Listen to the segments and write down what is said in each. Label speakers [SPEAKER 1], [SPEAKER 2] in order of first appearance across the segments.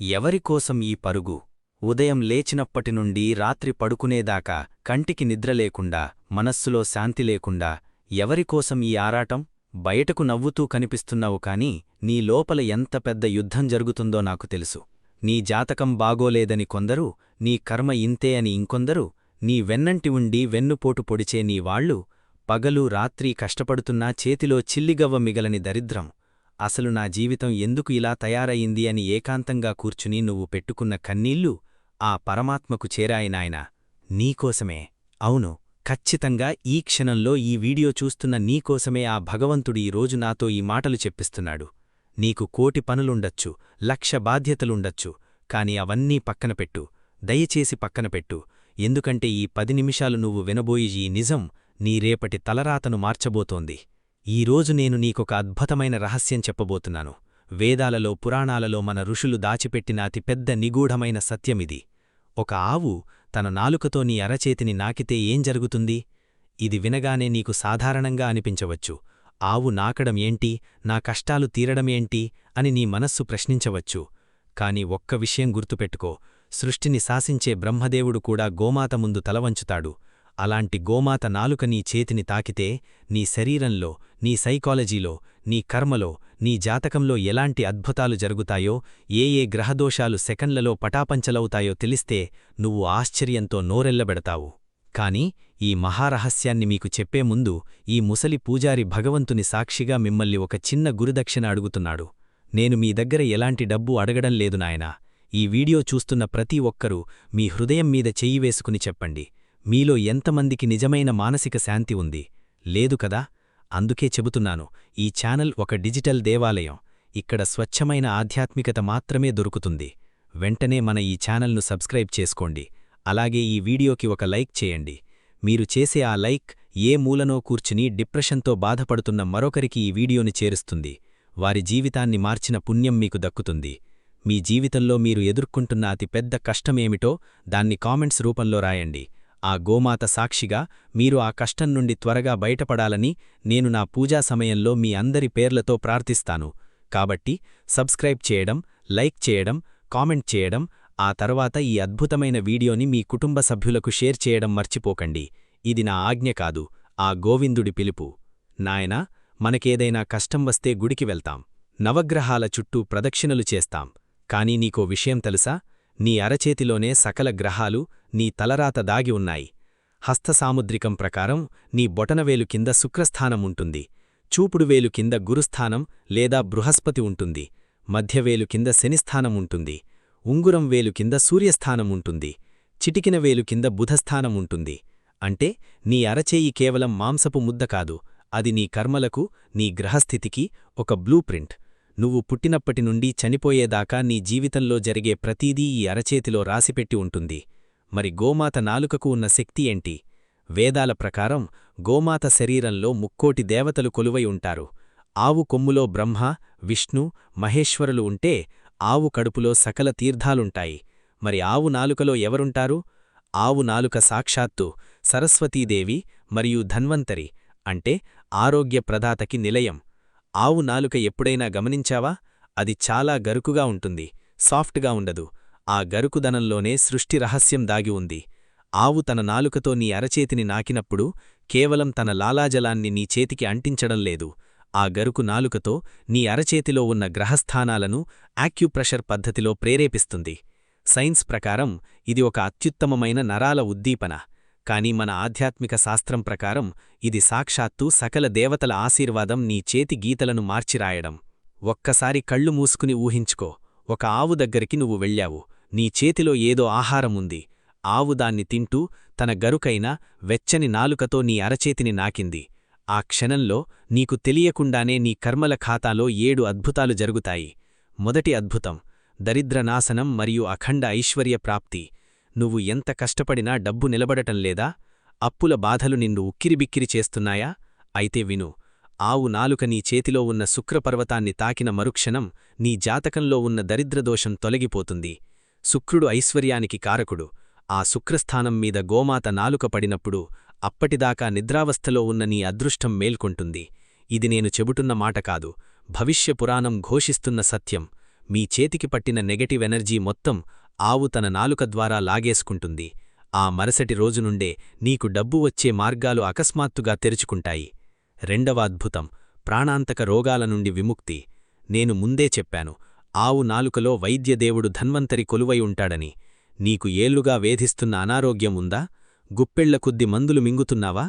[SPEAKER 1] ఎవరికోసం ఈ పరుగు? ఉదయం లేచినప్పటినుండి రాత్రి పడుకునేదాకా కంటికి నిద్రలేకుండా, మనస్సులో శాంతి లేకుండా ఎవరికోసం ఈ ఆరాటం? బయటకు నవ్వుతూ కనిపిస్తున్నావు కాని నీ లోపల ఎంత పెద్ద యుద్ధం జరుగుతుందో నాకు తెలుసు. నీ జాతకం బాగోలేదని కొందరు, నీ కర్మ ఇంతే అని ఇంకొందరు, నీ వెన్నంటి ఉండి వెన్నుపోటు పొడిచే నీ వాళ్లు, పగలు రాత్రి కష్టపడుతున్నా చేతిలో చిల్లిగవ్వ మిగలని దరిద్రం. అసలు నా జీవితం ఎందుకు ఇలా తయారయింది అని ఏకాంతంగా కూర్చుని నువ్వు పెట్టుకున్న కన్నీళ్లు ఆ పరమాత్మకు చేరాయినాయనా. నీకోసమే, అవును, ఖచ్చితంగా ఈ క్షణంలో ఈ వీడియో చూస్తున్న నీకోసమే ఆ భగవంతుడు ఈరోజు నాతో ఈ మాటలు చెప్పిస్తున్నాడు. నీకు కోటి పనులుండొచ్చు, లక్ష బాధ్యతలుండొచ్చు, కాని అవన్నీ పక్కనపెట్టు, దయచేసి పక్కనపెట్టు. ఎందుకంటే ఈ 10 నిమిషాలు నువ్వు వినబోయి ఈ నిజం నీ రేపటి తలరాతను మార్చబోతోంది. ఈరోజు నేను నీకొక అద్భుతమైన రహస్యం చెప్పబోతున్నాను. వేదాలలో పురాణాలలో మన ఋషులు దాచిపెట్టిన అతిపెద్ద నిగూఢమైన సత్యమిది. ఒక ఆవు తన నాలుకతో నీ అరచేతిని నాకితే ఏం జరుగుతుంది? ఇది వినగానే నీకు సాధారణంగా అనిపించవచ్చు. ఆవు నాకడం ఏంటి, నా కష్టాలు తీరడమేంటి అని నీ మనస్సు ప్రశ్నించవచ్చు. కాని ఒక్క విషయం గుర్తుపెట్టుకో, సృష్టిని శాసించే బ్రహ్మదేవుడు కూడా గోమాత ముందు తలవంచుతాడు. అలాంటి గోమాత నాలుక నీ చేతిని తాకితే నీ శరీరంలో, నీ సైకాలజీలో, నీ కర్మలో, నీ జాతకంలో ఎలాంటి అద్భుతాలు జరుగుతాయో, ఏ గ్రహదోషాలు సెకండ్లలో పటాపంచలవుతాయో తెలిస్తే నువ్వు ఆశ్చర్యంతో నోరెల్లబెడతావు. కాని ఈ మహారహస్యాన్ని మీకు చెప్పే ముందు ఈ ముసలి పూజారి భగవంతుని సాక్షిగా మిమ్మల్ని ఒక చిన్న గురుదక్షిణ అడుగుతున్నాడు. నేను మీ దగ్గర ఎలాంటి డబ్బు అడగడం లేదు నాయనా. ఈ వీడియో చూస్తున్న ప్రతి ఒక్కరూ మీ హృదయం మీద చెయ్యి వేసుకుని చెప్పండి, మీలో ఎంతమందికి నిజమైన మానసిక శాంతి ఉంది? లేదు కదా? అందుకే చెబుతున్నాను, ఈ ఛానల్ ఒక డిజిటల్ దేవాలయం. ఇక్కడ స్వచ్ఛమైన ఆధ్యాత్మికత మాత్రమే దొరుకుతుంది. వెంటనే మన ఈ ఛానల్ను సబ్స్క్రైబ్ చేసుకోండి. అలాగే ఈ వీడియోకి ఒక లైక్ చేయండి. మీరు చేసే ఆ లైక్ ఏ మూలనో కూర్చుని డిప్రెషన్తో బాధపడుతున్న మరొకరికి ఈ వీడియోని చేరుస్తుంది. వారి జీవితాన్ని మార్చిన పుణ్యం మీకు దక్కుతుంది. మీ జీవితంలో మీరు ఎదుర్కొంటున్న అతి పెద్ద కష్టమేమిటో దాన్ని కామెంట్స్ రూపంలో రాయండి. ఆ గోమాత సాక్షిగా మీరు ఆ కష్టం నుండి త్వరగా బయటపడాలని నేను నా పూజా సమయంలో మీ అందరి పేర్లతో ప్రార్థిస్తాను. కాబట్టి సబ్స్క్రైబ్ చేయడం, లైక్ చేయడం, కామెంట్ చేయడం, ఆ తర్వాత ఈ అద్భుతమైన వీడియోని మీ కుటుంబ సభ్యులకు షేర్ చేయడం మర్చిపోకండి. ఇది నా ఆజ్ఞ కాదు, ఆ గోవిందుడి పిలుపు. నాయనా, మనకేదైనా కష్టం వస్తే గుడికి వెళ్తాం, నవగ్రహాల చుట్టూ ప్రదక్షిణలు చేస్తాం. కానీ నీకో విషయం తెలుసా? నీ అరచేతిలోనే సకల గ్రహాలు నీ తలరాత దాగి ఉన్నాయి. హస్తసాముద్రికం ప్రకారం నీ బొటనవేలు కింద శుక్రస్థానం ఉంటుంది, చూపుడువేలు కింద గురుస్థానం లేదా బృహస్పతి ఉంటుంది, మధ్యవేలు కింద శనిస్థానం ఉంటుంది, ఉంగురం వేలు కింద సూర్యస్థానం ఉంటుంది, చిటికిన వేలు కింద బుధస్థానం ఉంటుంది. అంటే నీ అరచేయి కేవలం మాంసపు ముద్ద కాదు, అది నీ కర్మలకు, నీ గ్రహస్థితికి ఒక బ్లూ ప్రింట్. నువ్వు పుట్టినప్పటి నుండి చనిపోయేదాకా నీ జీవితంలో జరిగే ప్రతీదీ ఈ అరచేతిలో రాసిపెట్టి ఉంటుంది. మరి గోమాత నాలుకకు ఉన్న శక్తి ఏంటి? వేదాల ప్రకారం గోమాత శరీరంలో 3 దేవతలు కొలువై ఉంటారు. ఆవు కొమ్ములో బ్రహ్మ, విష్ణు, మహేశ్వరులు ఉంటే ఆవు కడుపులో సకల తీర్థాలుంటాయి. మరి ఆవు నాలుకలో ఎవరుంటారు? ఆవు నాలుక సాక్షాత్తు సరస్వతీదేవి మరియు ధన్వంతరి, అంటే ఆరోగ్య ప్రదాతకి నిలయం. ఆవు నాలుక ఎప్పుడైనా గమనించావా? అది చాలా గరుకుగా ఉంటుంది, సాఫ్ట్గా ఉండదు. ఆ గరుకుదనంలోనే సృష్టి రహస్యం దాగి ఉంది. ఆవు తన నాలుకతో నీ అరచేతిని నాకినప్పుడు కేవలం తన లాలాజలాన్ని నీ చేతికి అంటించడం లేదు, ఆ గరుకు నాలుకతో నీ అరచేతిలో ఉన్న గ్రహస్థానాలను యాక్యుప్రెషర్ పద్ధతిలో ప్రేరేపిస్తుంది. సైన్స్ ప్రకారం ఇది ఒక అత్యుత్తమమైన నరాల ఉద్దీపన. కాని మన ఆధ్యాత్మిక శాస్త్రం ప్రకారం ఇది సాక్షాత్తు సకల దేవతల ఆశీర్వాదం నీ చేతి గీతలను మార్చిరాయడం. ఒక్కసారి కళ్ళు మూసుకుని ఊహించుకో, ఒక ఆవు దగ్గరికి నువ్వు వెళ్ళావు, నీ చేతిలో ఏదో ఆహారముంది. ఆవు దాన్ని తింటూ తన గరుకైన వెచ్చని నాలుకతో నీ అరచేతిని నాకింది. ఆ క్షణంలో నీకు తెలియకుండానే నీ కర్మల ఖాతాలో 7 అద్భుతాలు జరుగుతాయి. మొదటి అద్భుతం దరిద్రనాశనం మరియు అఖండ ఐశ్వర్య ప్రాప్తి. నువ్వు ఎంత కష్టపడినా డబ్బు నిలబడటం లేదా? అప్పుల బాధలు నిన్ను ఉక్కిరిబిక్కిరి చేస్తున్నాయా? అయితే విను, ఆవు నాలుక నీ చేతిలో ఉన్న శుక్రపర్వతాన్ని తాకిన మరుక్షణం నీ జాతకంలో ఉన్న దరిద్రదోషం తొలగిపోతుంది. శుక్రుడు ఐశ్వర్యానికి కారకుడు. ఆ శుక్రస్థానం మీద గోమాత నాలుక పడినప్పుడు అప్పటిదాకా నిద్రావస్థలో ఉన్న నీ అదృష్టం మేల్కొంటుంది. ఇది నేను చెబుతున్న మాట కాదు, భవిష్య పురాణం ఘోషిస్తున్న సత్యం. మీ చేతికి పట్టిన నెగటివ్ ఎనర్జీ మొత్తం ఆవు తన నాలుక ద్వారా లాగేసుకుంటుంది. ఆ మరుసటి రోజునుండే నీకు డబ్బు వచ్చే మార్గాలు అకస్మాత్తుగా తెరుచుకుంటాయి. రెండవ అద్భుతం, ప్రాణాంతక రోగాల నుండి విముక్తి. నేను ముందే చెప్పాను, ఆవు నాలుకలో వైద్యదేవుడు ధన్వంతరి కొలువై ఉంటాడని. నీకు ఏళ్లుగా వేధిస్తున్న అనారోగ్యం ఉందా? గుప్పెళ్ల కొద్ది మందులు మింగుతున్నావా?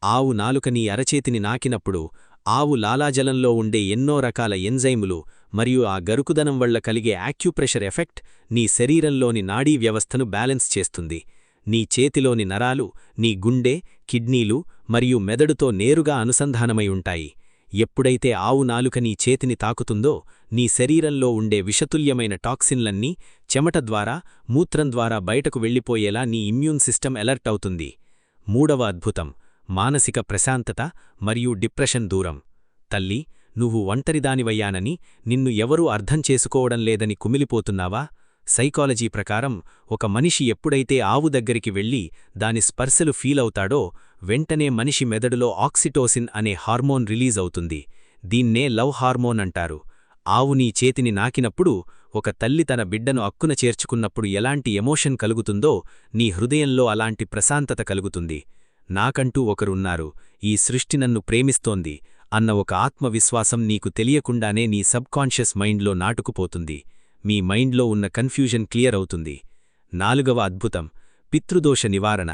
[SPEAKER 1] ఆవు నాలుక నీ అరచేతిని నాకినప్పుడు ఆవు లాలాజలంలో ఉండే ఎన్నో రకాల ఎంజైములు మరియు ఆ గరుకుదనం వల్ల కలిగే యాక్యుప్రెషర్ ఎఫెక్ట్ నీ శరీరంలోని నాడీ వ్యవస్థను బ్యాలెన్స్ చేస్తుంది. నీ చేతిలోని నరాలు నీ గుండె, కిడ్నీలు మరియు మెదడుతో నేరుగా అనుసంధానమై ఉంటాయి. ఎప్పుడైతే ఆవు నాలుక నీ చేతిని తాకుతుందో నీ శరీరంలో ఉండే విషతుల్యమైన టాక్సిన్లన్నీ చెమట ద్వారా, మూత్రం ద్వారా బయటకు వెళ్ళిపోయేలా నీ ఇమ్యూన్ సిస్టమ్ అలర్ట్ అవుతుంది. మూడవ అద్భుతం, మానసిక ప్రశాంతత మరియు డిప్రెషన్ దూరం. తల్లి, నువ్వు ఒంటరిదానివయ్యానని, నిన్ను ఎవరూ అర్థం చేసుకోవడం లేదని కుమిలిపోతున్నావా? సైకాలజీ ప్రకారం ఒక మనిషి ఎప్పుడైతే ఆవు దగ్గరికి వెళ్ళి దాని స్పర్శలు ఫీలవుతాడో వెంటనే మనిషి మెదడులో ఆక్సిటోసిన్ అనే హార్మోన్ రిలీజ్ అవుతుంది. దీన్నే లవ్ హార్మోన్ అంటారు. ఆవు నీ చేతిని నాకినప్పుడు, ఒక తల్లి తన బిడ్డను అక్కున చేర్చుకున్నప్పుడు ఎలాంటి ఎమోషన్ కలుగుతుందో నీ హృదయంలో అలాంటి ప్రశాంతత కలుగుతుంది. నాకంటూ ఒకరున్నారు, ఈ సృష్టి నన్ను ప్రేమిస్తోంది అన్న ఒక ఆత్మవిశ్వాసం నీకు తెలియకుండానే నీ సబ్కాన్షియస్ మైండ్లో నాటుకుపోతుంది. మీ మైండ్లో ఉన్న కన్ఫ్యూజన్ క్లియర్ అవుతుంది. నాలుగవ అద్భుతం, పితృదోష నివారణ.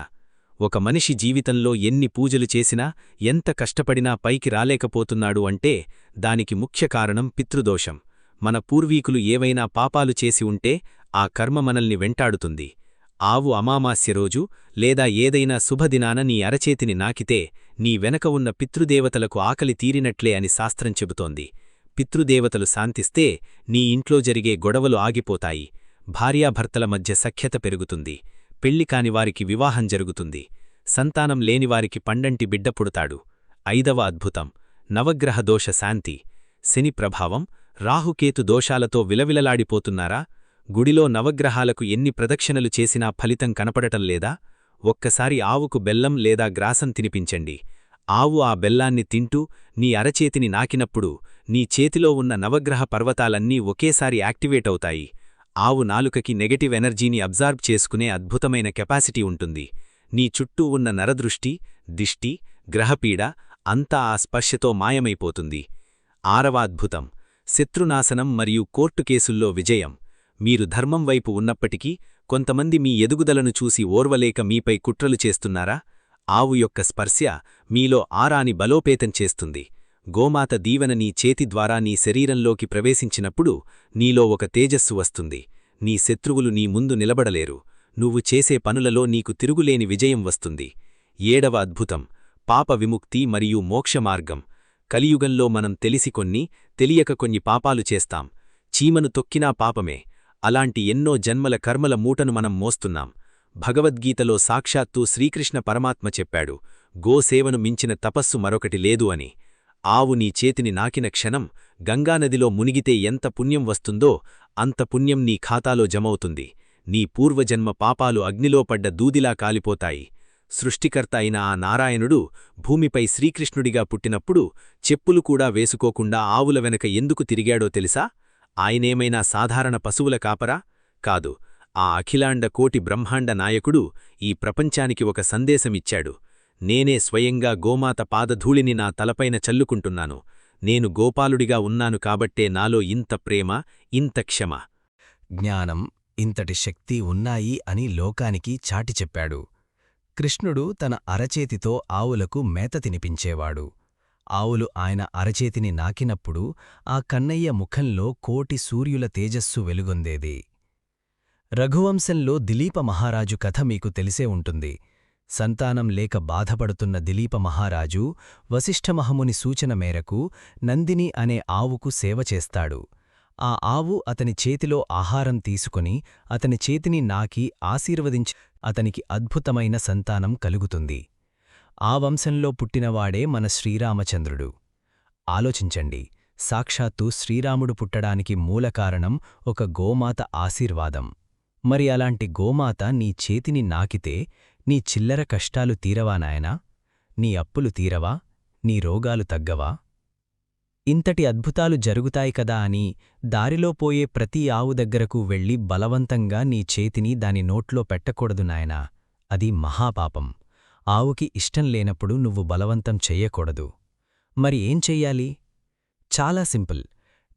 [SPEAKER 1] ఒక మనిషి జీవితంలో ఎన్ని పూజలు చేసినా, ఎంత కష్టపడినా పైకి రాలేకపోతున్నాడు అంటే దానికి ముఖ్య కారణం పితృదోషం. మన పూర్వీకులు ఏవైనా పాపాలు చేసి ఉంటే ఆ కర్మ మనల్ని వెంటాడుతుంది. ఆవు అమావాస్య రోజు లేదా ఏదైనా శుభదినాన నీ అరచేతిని నాకితే నీ వెనక ఉన్న పితృదేవతలకు ఆకలి తీరినట్లే అని శాస్త్రం చెబుతోంది. పితృదేవతలు శాంతిస్తే నీ ఇంట్లో జరిగే గొడవలు ఆగిపోతాయి. భార్యాభర్తల మధ్య సఖ్యత పెరుగుతుంది. పెళ్లి కానివారికి వివాహం జరుగుతుంది. సంతానం లేనివారికి పండంటి బిడ్డ పుడతాడు. ఐదవ అద్భుతం, నవగ్రహ దోష శాంతి. శని ప్రభావం, రాహుకేతు దోషాలతో విలవిలలాడిపోతున్నారా? గుడిలో నవగ్రహాలకు ఎన్ని ప్రదక్షిణలు చేసినా ఫలితం కనపడటం లేదా? ఒక్కసారి ఆవుకు బెల్లం లేదా గ్రాసం తినిపించండి. ఆవు ఆ బెల్లాన్ని తింటూ నీ అరచేతిని నాకినప్పుడు నీ చేతిలో ఉన్న నవగ్రహ పర్వతాలన్నీ ఒకేసారి యాక్టివేట్ అవుతాయి. ఆవు నాలుకకి నెగటివ్ ఎనర్జీని అబ్జార్బ్ చేసుకునే అద్భుతమైన కెపాసిటీ ఉంటుంది. నీ చుట్టూ ఉన్న నరదృష్టి, దిష్టి, గ్రహపీడ అంతా ఆ స్పర్శతో మాయమైపోతుంది. ఆరవ అద్భుతం, శత్రునాశనం మరియు కోర్టు కేసుల్లో విజయం. మీరు ధర్మం వైపు ఉన్నప్పటికీ కొంతమంది మీ ఎదుగుదలను చూసి ఓర్వలేక మీపై కుట్రలు చేస్తున్నారా? ఆవు యొక్క స్పర్శ మీలో ఆరాని బలోపేతం చేస్తుంది. గోమాత దీవెన నీ చేతి ద్వారా నీ శరీరంలోకి ప్రవేశించినప్పుడు నీలో ఒక తేజస్సు వస్తుంది. నీ శత్రువులు నీ ముందు నిలబడలేరు. నువ్వు చేసే పనులలో నీకు తిరుగులేని విజయం వస్తుంది. ఏడవ అద్భుతం, పాప విముక్తి మరియు మోక్షమార్గం. కలియుగంలో మనం తెలిసి కొన్ని, తెలియక కొన్ని పాపాలు చేస్తాం. చీమను తొక్కినా పాపమే. అలాంటి ఎన్నో జన్మల కర్మల మూటను మనం మోస్తున్నాం. భగవద్గీతలో సాక్షాత్తూ శ్రీకృష్ణ పరమాత్మ చెప్పాడు, గోసేవను మించిన తపస్సు మరొకటి లేదు అని. ఆవు నీ చేతిని నాకిన క్షణం గంగానదిలో మునిగితే ఎంత పుణ్యం వస్తుందో అంత పుణ్యం నీ ఖాతాలో జమవుతుంది. నీ పూర్వజన్మ పాపాలు అగ్నిలో పడ్డ దూదిలా కాలిపోతాయి. సృష్టికర్త అయిన ఆ నారాయణుడు భూమిపై శ్రీకృష్ణుడిగా పుట్టినప్పుడు చెప్పులు కూడా వేసుకోకుండా ఆవుల వెనక ఎందుకు తిరిగాడో తెలుసా? ఆయనేమైనా సాధారణ పశువుల కాపరా? కాదు. ఆ అఖిలాండ కోటి బ్రహ్మాండ నాయకుడు ఈ ప్రపంచానికి ఒక సందేశమిచ్చాడు. నేనే స్వయంగా గోమాత పాదధూళిని నా తలపైన చల్లుకుంటున్నాను. నేను గోపాలుడిగా ఉన్నాను కాబట్టే నాలో ఇంత ప్రేమ, ఇంత క్షమ.
[SPEAKER 2] జ్ఞానం, ఇంతటి శక్తి ఉన్నాయి అని లోకానికి చాటి చెప్పాడు. కృష్ణుడు తన అరచేతితో ఆవులకు మేత తినిపించేవాడు. ఆవులు ఆయన అరచేతిని నాకినప్పుడు ఆ కన్నయ్య ముఖంలో కోటి సూర్యుల తేజస్సు వెలుగొందేది. రఘువంశంలో దిలీప మహారాజు కథ మీకు తెలిసే ఉంటుంది. సంతానం లేక బాధపడుతున్న దిలీప మహారాజు వశిష్ఠమహముని సూచన మేరకు నందిని అనే ఆవుకు సేవ చేస్తాడు. ఆ ఆవు అతని చేతిలో ఆహారం తీసుకుని అతని చేతిని నాకి ఆశీర్వదించి అతనికి అద్భుతమైన సంతానం కలుగుతుంది. ఆ వంశంలో పుట్టినవాడే మన శ్రీరామచంద్రుడు. ఆలోచించండి, సాక్షాత్తు శ్రీరాముడు పుట్టడానికి మూలకారణం ఒక గోమాత ఆశీర్వాదం. మరి అలాంటి గోమాత నీ చేతిని నాకితే నీ చిల్లర కష్టాలు తీరవా నాయనా? నీ అప్పులు తీరవా? నీ రోగాలు తగ్గవా? ఇంతటి అద్భుతాలు జరుగుతాయి కదా అని దారిలో పోయే ప్రతి ఆవు దగ్గరకు వెళ్ళి బలవంతంగా నీ చేతిని దాని నోట్లో పెట్టకూడదు నాయనా. అది మహాపాపం. ఆవుకి ఇష్టం లేనప్పుడు నువ్వు బలవంతం చెయ్యకూడదు. మరి ఏం చెయ్యాలి? చాలా సింపుల్.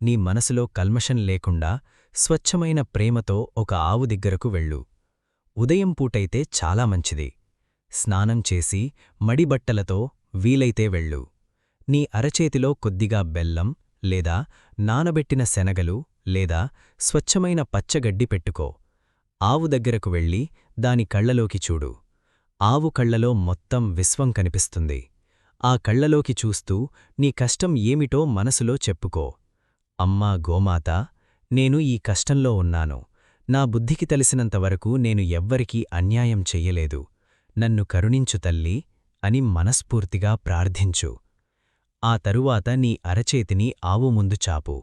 [SPEAKER 2] నీ మనసులో కల్మషం లేకుండా స్వచ్ఛమైన ప్రేమతో ఒక ఆవు దగ్గరకు వెళ్ళు. ఉదయం పూటైతే చాలా మంచిది. స్నానం చేసి మడిబట్టలతో వీలైతే వెళ్ళు. నీ అరచేతిలో కొద్దిగా బెల్లం లేదా నానబెట్టిన శనగలు లేదా స్వచ్ఛమైన పచ్చగడ్డి పెట్టుకో. ఆవు దగ్గరకు వెళ్ళి దాని కళ్లలోకి చూడు. ఆవు కళ్లలో మొత్తం విశ్వం కనిపిస్తుంది. ఆ కళ్లలోకి చూస్తూ నీ కష్టం ఏమిటో మనసులో చెప్పుకో. అమ్మా గోమాత, నేను ఈ కష్టంలో ఉన్నాను. నా బుద్ధికి తెలిసినంతవరకు నేను ఎవ్వరికీ అన్యాయం చెయ్యలేదు. నన్ను కరుణించు తల్లీ అని మనస్ఫూర్తిగా ప్రార్థించు. ఆ తరువాత నీ అరచేతిని ఆవు ముందు చాపు.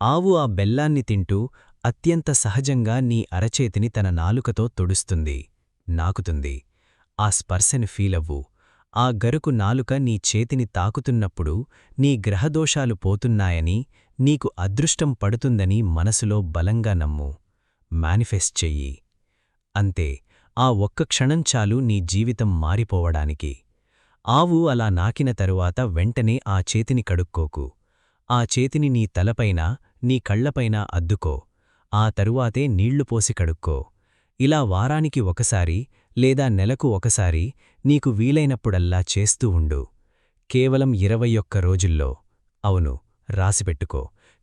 [SPEAKER 2] ఆవు ఆ బెల్లాన్ని తింటూ అత్యంత సహజంగా నీ అరచేతిని తన నాలుకతో తొడుస్తుంది, నాకుతుంది. ఆ స్పర్శని ఫీలవ్వు. ఆ గరుకు నాలుక నీ చేతిని తాకుతున్నప్పుడు నీ గ్రహదోషాలు పోతున్నాయని, నీకు అదృష్టం పడుతుందని మనసులో బలంగా నమ్ము. మేనిఫెస్ట్ చెయ్యి. అంతే, ఆ ఒక్క క్షణం చాలు నీ జీవితం మారిపోవడానికి. ఆవు అలా నాకిన తరువాత వెంటనే ఆ చేతిని కడుక్కోకు. ఆ చేతిని నీ తలపైన, నీ కళ్లపైన అద్దుకో. ఆ తరువాతే నీళ్లు పోసి కడుక్కో. ఇలా వారానికి ఒకసారి లేదా నెలకు ఒకసారి నీకు వీలైనప్పుడల్లా చేస్తూ ఉండు. కేవలం 21 రోజుల్లో, అవును, రాసిపెట్టుకో,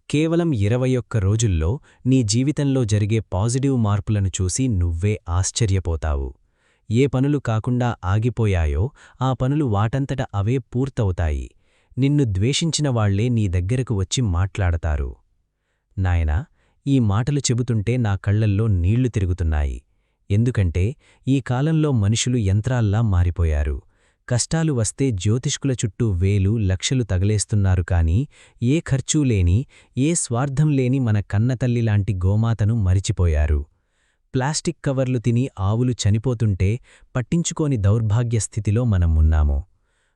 [SPEAKER 2] కేవలం 21 రోజుల్లో నీ జీవితంలో జరిగే పాజిటివ్ మార్పులను చూసి నువ్వే ఆశ్చర్యపోతావు. ఏ పనులు కాకుండా ఆగిపోయాయో ఆ పనులు వాటంతట అవే పూర్తవుతాయి. నిన్ను ద్వేషించిన వాళ్లే నీ దగ్గరకు వచ్చి మాట్లాడతారు. నాయనా, ఈ మాటలు చెబుతుంటే నా కళ్లల్లో నీళ్లు తిరుగుతున్నాయి. ఎందుకంటే ఈ కాలంలో మనుషులు యంత్రాల్లా మారిపోయారు. కష్టాలు వస్తే జ్యోతిష్కుల చుట్టూ వేలు లక్షలు తగలేస్తున్నారు కాని ఏ ఖర్చూ లేని, ఏ స్వార్థం లేని మన కన్నతల్లిలాంటి గోమాతను మరిచిపోయారు. ప్లాస్టిక్ కవర్లు తిని ఆవులు చనిపోతుంటే పట్టించుకోని దౌర్భాగ్యస్థితిలో మనం ఉన్నాము.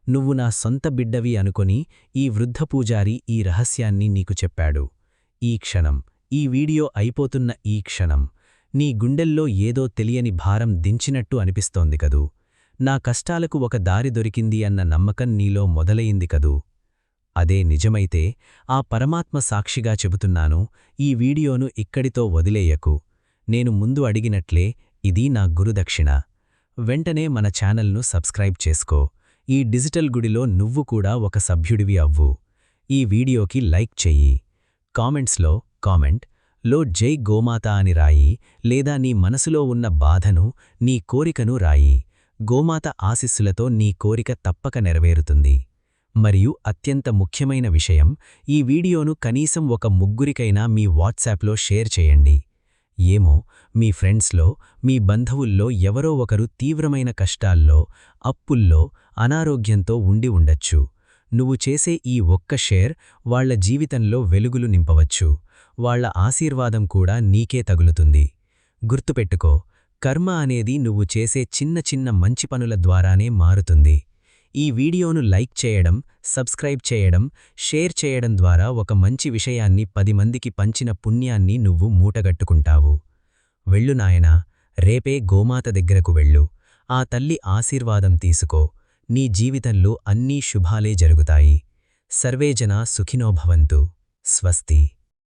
[SPEAKER 2] నువ్వు నా సొంత బిడ్డవి అనుకొని ఈ వృద్ధ పూజారి ఈ రహస్యాన్ని నీకు చెప్పాడు. ఈ క్షణం, ఈ వీడియో అయిపోతున్న ఈ క్షణం నీ గుండెల్లో ఏదో తెలియని భారం దించినట్టు అనిపిస్తోంది కదూ. నా కష్టాలకు ఒక దారి దొరికింది అన్న నమ్మకం నీలో మొదలయింది కదూ. అదే నిజమైతే ఆ పరమాత్మ సాక్షిగా చెబుతున్నాను, ఈ వీడియోను ఇక్కడితో వదిలేయకు. నేను ముందు అడిగినట్లే ఇది నా గురుదక్షిణ. వెంటనే మన ఛానల్ను సబ్స్క్రైబ్ చేసుకో. ఈ డిజిటల్ గుడిలో నువ్వు కూడా ఒక సభ్యుడివి అవ్వు. ఈ వీడియోకి లైక్ చెయ్యి. కామెంట్ లో జై గోమాత అని రాయి, లేదా నీ మనసులో ఉన్న బాధను, నీ కోరికను రాయి. గోమాత ఆశీస్సులతో నీ కోరిక తప్పక నెరవేరుతుంది. మరియు అత్యంత ముఖ్యమైన విషయం, ఈ వీడియోను కనీసం ఒక ముగ్గురికైనా మీ వాట్సాప్లో షేర్ చేయండి. ఏమో, మీ ఫ్రెండ్స్లో, మీ బంధువుల్లో ఎవరో ఒకరు తీవ్రమైన కష్టాల్లో, అప్పుల్లో, అనారోగ్యంతో ఉండి ఉండొచ్చు. నువ్వు చేసే ఈ ఒక్క షేర్ వాళ్ల జీవితంలో వెలుగులు నింపవచ్చు. వాళ్ల ఆశీర్వాదం కూడా నీకే తగులుతుంది. గుర్తుపెట్టుకో, కర్మ అనేది నువ్వు చేసే చిన్న చిన్న మంచి పనుల ద్వారానే మారుతుంది. ఈ వీడియోను లైక్ చేయడం, సబ్స్క్రైబ్ చేయడం, షేర్ చేయడం ద్వారా ఒక మంచి విషయాన్ని 10 మందికి పంచిన పుణ్యాన్ని నువ్వు మూటగట్టుకుంటావు. వెళ్ళు నాయనా, రేపే గోమాత దగ్గరకు వెళ్ళు. ఆ తల్లి ఆశీర్వాదం తీసుకో. నీ జీవితంలో అన్నీ శుభాలే జరుగుతాయి. సర్వేజనా సుఖినో భవంతు. స్వస్తి.